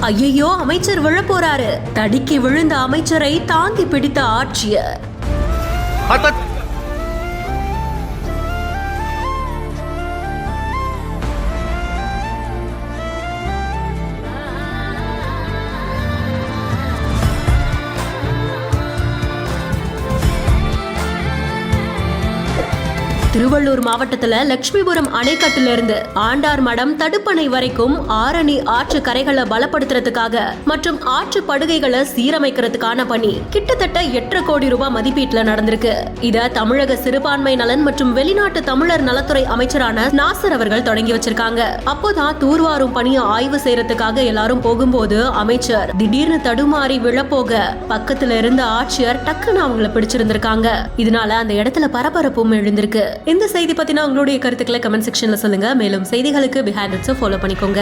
ஐயோ, அமைச்சர் விழ போறாரு. தடுக்கி விழுந்த அமைச்சரை தாங்கி பிடித்த ஆட்சியர். திருவள்ளூர் மாவட்டத்துல லட்சுமிபுரம் அணைக்கட்டுல இருந்து ஆண்டார் மடம் தடுப்பணை வரைக்கும் ஆரணி ஆற்று கரைகளை பலப்படுத்துறதுக்காக மற்றும் ஆற்று படுகைகளை சீரமைக்கிறதுக்கான பணி கிட்டத்தட்ட 8 கோடி ரூபாய் மதிப்பீட்டுல நடந்திருக்கு. இத தமிழக சிறுபான்மை நலன் மற்றும் வெளிநாட்டு தமிழர் நலத்துறை அமைச்சரான நாசர் அவர்கள் தொடங்கி வச்சிருக்காங்க. அப்போதான் தூர்வாரும் பணியை ஆய்வு செய்யறதுக்காக எல்லாரும் போகும்போது அமைச்சர் திடீர்னு தடுமாறி விழப்போக பக்கத்துல இருந்த ஆட்சியர் டக்குன்னு அவங்களை பிடிச்சிருந்திருக்காங்க. இதனால அந்த இடத்துல பரபரப்பும் எழுந்திருக்கு. இந்த செய்தி பத்தின உங்களுடைய கருத்துக்களை கமெண்ட் செக்ஷன்ல சொல்லுங்க. மேலும் செய்திகளுக்கு பிஹைண்ட் இட்ஸை ஃபாலோ பண்ணிக்கோங்க.